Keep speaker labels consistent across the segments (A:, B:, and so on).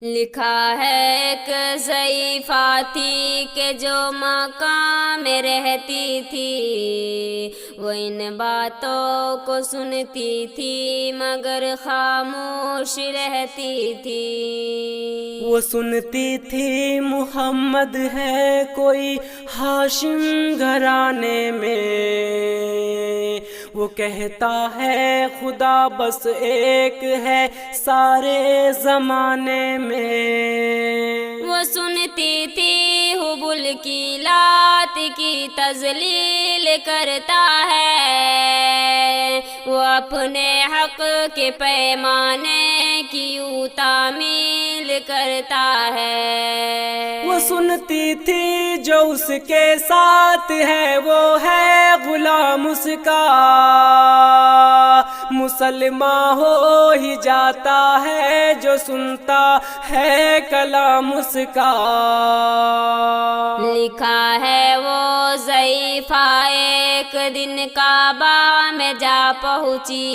A: لکھا ہے ایک ضعیفہ تھی کہ جو مقام میں رہتی تھی، وہ ان باتوں کو سنتی تھی مگر خاموش رہتی تھی۔
B: وہ سنتی تھی محمد ہے کوئی ہاشم گھرانے میں، وہ کہتا ہے خدا بس ایک ہے سارے زمانے میں۔
A: وہ سنتی تھی حبل کی لات کی تذلیل کرتا ہے، وہ اپنے حق کے پیمانے کی یوں تعمیل کرتا ہے۔
B: وہ سنتی تھی جو اس کے ساتھ ہے وہ ہے غلام اس کا، مسلمان ہو ہی جاتا ہے جو سنتا ہے کلام اس کا۔
A: لکھا ہے وہ ضعیفہ ایک دن کعبہ میں جا پہنچی،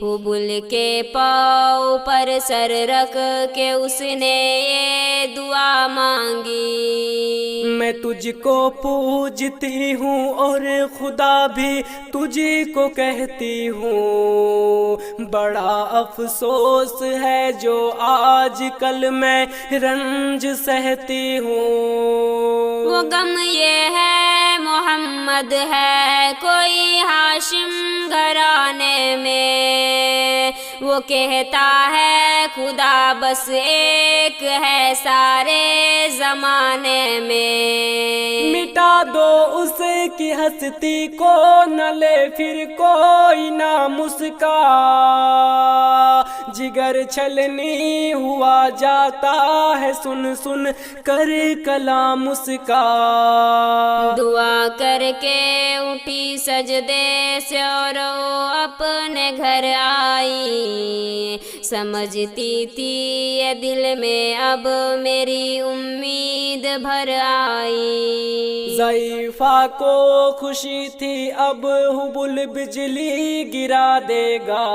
A: حبل کے پاؤں پر سر رکھ کے اس نے یہ دعا مانگی۔
B: میں تجھ کو پوجتی ہوں اور خدا بھی تجھ کو کہتی ہوں، بڑا افسوس ہے جو آج کل میں رنج سہتی ہوں۔
A: وہ غم یہ ہے محمد ہے کوئی ہاشم گھرانے میں، وہ کہتا ہے خدا بس ایک ہے سارے زمانے میں۔
B: مٹا دو اس کی ہستی کو نہ لے پھر کوئی نام اس کا، جگر چھلنی ہوا جاتا ہے سن سن کر کلام اس کا۔
A: دعا کر کے اٹھی سجدے سے اور وہ اپنے گھر آئی، سمجھتی تھی یہ دل میں اب میری امید بھر آئی۔
B: ضعیفہ کو خوشی تھی اب حبل بجلی گرا دے گا،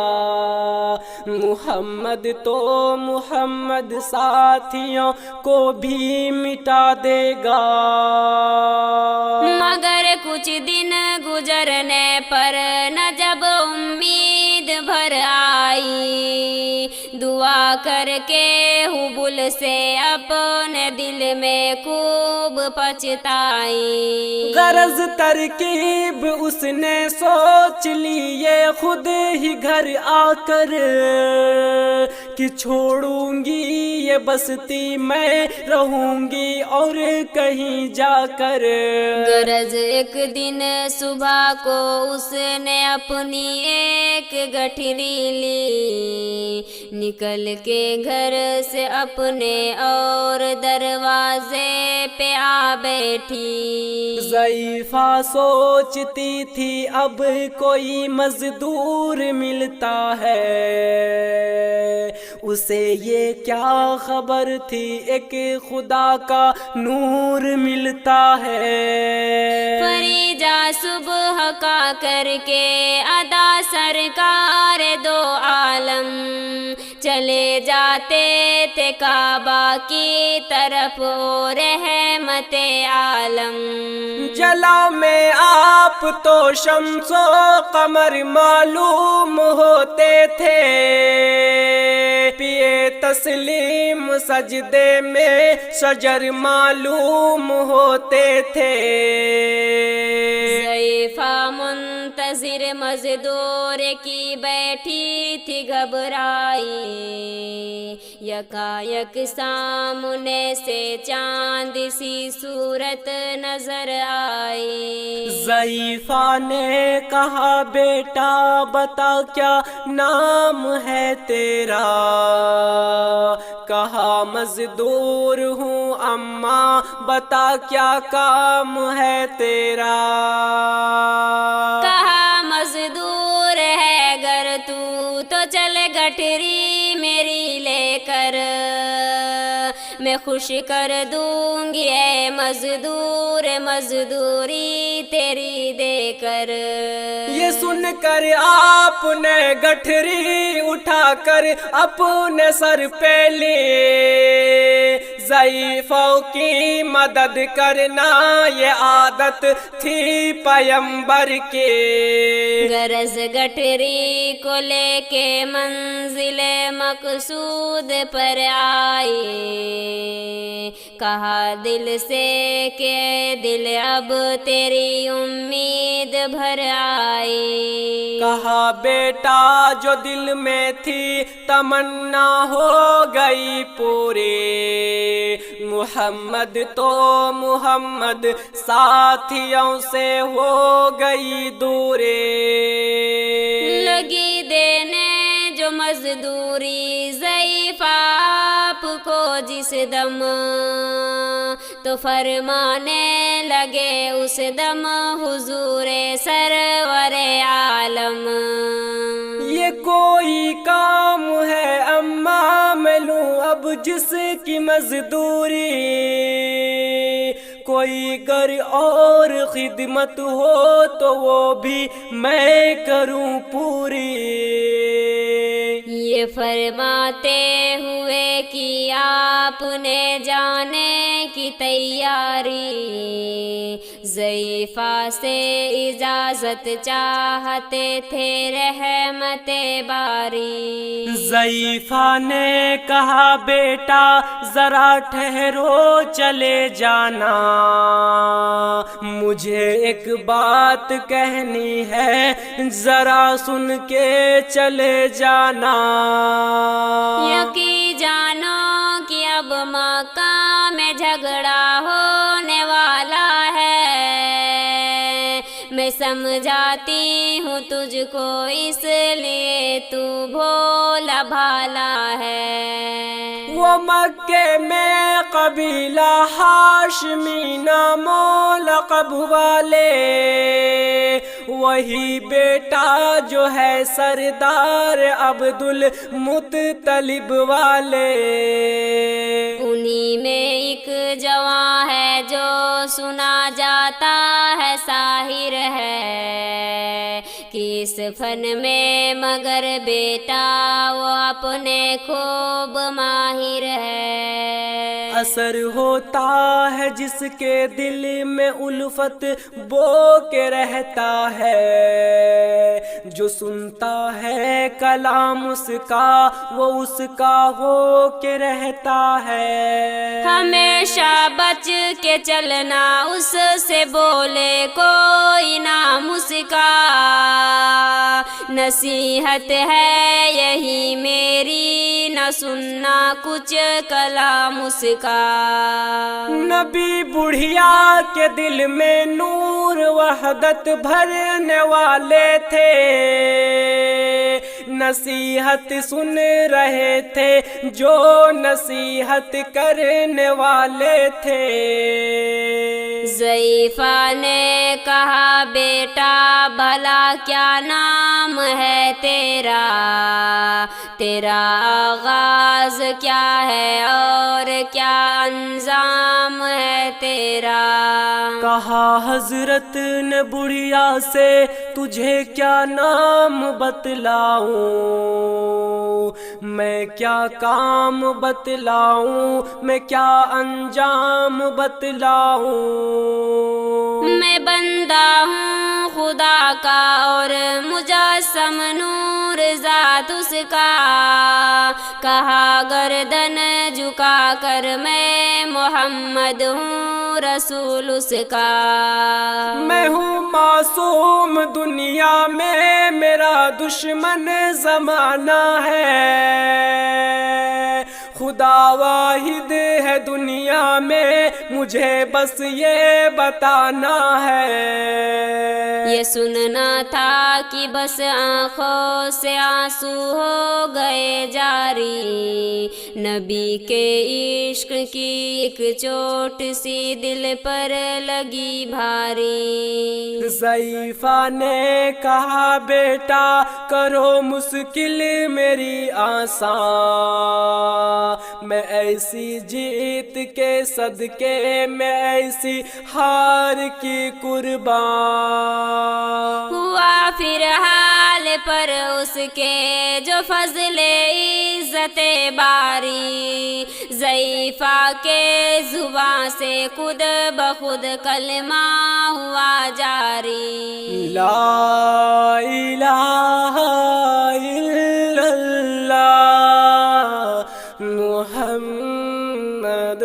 B: محمد تو محمد ساتھیوں کو بھی مٹا دے گا۔
A: مگر کچھ دن گزرنے پر نہ جب امید بھر آئی، دعا کر کے حبل سے اپنے دل میں خوب پچھتائی۔
B: غرض ترکیب اس نے سوچ لی یہ خود ہی گھر آ کر، کہ چھوڑوں گی یہ بستی میں رہوں گی اور کہیں جا کر۔
A: غرض ایک دن صبح کو اس نے اپنی ایک گٹھری لی، نکل کے گھر سے اپنے اور دروازے پہ آ بیٹھی۔
B: ضعیفہ سوچتی تھی اب کوئی مزدور ملتا ہے، اسے یہ کیا خبر تھی ایک خدا کا نور ملتا ہے۔
A: فریجا صبح کا کر کے ادا سرکار دو عالم، چلے جاتے تھے کعبہ کی طرف او رحمت عالم۔
B: جلا میں آپ تو شمس و قمر معلوم ہوتے تھے، پیے تسلیم سجدے میں شجر معلوم ہوتے تھے۔
A: ضعیفہ منتظر مزدور کی بیٹھی تھی گھبرائی، یکایک سامنے سے چاند سی صورت نظر آئی۔
B: ضعیفہ نے کہا بیٹا بتا کیا نام ہے تیرا، کہا مزدور ہوں اماں بتا کیا کام ہے تیرا،
A: کہا مزدور ہے گر تو چل گٹھری میری لے کر، میں خوش کر دوں گی اے مزدور مزدوری تیری دے کر۔
B: یہ سن کر آپ نے گٹھری اٹھا کر اپنے سر پہ لی، ضعیفوں کی مدد کرنا یہ عادت تھی پیمبر کی۔
A: غرض گٹھری کو لے کے منزل مقصود پر آئی، کہا دل سے کہ دل اب تیری امید بھر آئی۔
B: کہا بیٹا جو دل میں تھی تمنا ہو گئی پوری، محمد تو محمد ساتھیوں سے ہو گئی دوری۔
A: لگی دینے جو مزدوری ضعیف آپ کو جس دم، تو فرمانے لگے اس دم حضور سرور عالم۔
B: یہ کوئی کام ہے اما میں لوں اب جس کی مزدوری، کوئی گر اور خدمت ہو تو وہ بھی میں کروں پوری۔
A: یہ فرماتے ہوئے کہ آپ نے جانے کی تیاری، ضعیفہ سے اجازت چاہتے تھے رحمت باری۔
B: ضعیفہ نے کہا بیٹا ذرا ٹھہرو چلے جانا، مجھے ایک بات کہنی ہے ذرا سن کے چلے جانا۔
A: یقین جانو کہ اب مکہ میں جھگڑا ہونے والا ہے، میں سمجھاتی ہوں تجھ کو اس لیے تو بھولا بھالا ہے۔
B: وہ مکے میں قبیلہ ہاشمی نام و لقب والے، وہی بیٹا جو ہے سردار عبد المطلب والے۔
A: انہی میں ایک جواں ہے جو سنا جاتا ہے ساحر ہے، کس فن میں مگر بیٹا وہ اپنے خوب ماہر ہے۔
B: اثر ہوتا ہے جس کے دل میں الفت بو کے رہتا ہے، جو سنتا ہے کلام اس کا وہ اس کا ہو کے رہتا ہے۔
A: ہمیشہ بچ کے چلنا اس سے بولے کوئی نام اس کا، نصیحت ہے یہی میری نہ سننا کچھ کلام اس کا۔
B: نبی بڑھیا کے دل میں نور وحدت بھرنے والے تھے، نصیحت سن رہے تھے جو نصیحت کرنے والے تھے۔
A: ضعیفہ نے کہا بیٹا بھلا کیا نام ہے تیرا، تیرا آغاز کیا ہے اور کیا انجام ہے تیرا۔
B: کہا حضرت نے بڑھیا سے تجھے کیا نام بتلاؤں، میں کیا کام بتلاؤں، میں کیا انجام بتلاؤں۔
A: میں بندہ ہوں خدا کا اور مجسم نور ذات اس کا، کہا گردن جھکا کر میں محمد ہوں رسول اس کا۔
B: میں ہوں معصوم دنیا میں میرا دشمن زمانہ ہے، خدا واحد ہے دنیا میں مجھے بس یہ بتانا ہے۔
A: یہ سننا تھا کہ بس آنکھوں سے آنسو ہو گئے جاری، نبی کے عشق کی ایک چوٹ سی دل پر لگی بھاری۔
B: ضعیفہ نے کہا بیٹا کرو مشکل میری آسان، میں ایسی جیت کے صدقے میں ایسی ہار کی قربان
A: ہوا پھر حال پر اس کے جو فضل عزت باری، ضعیفہ کے زباں سے خود بخود کلمہ ہوا جاری۔
B: لا الہ الا اللہ محمد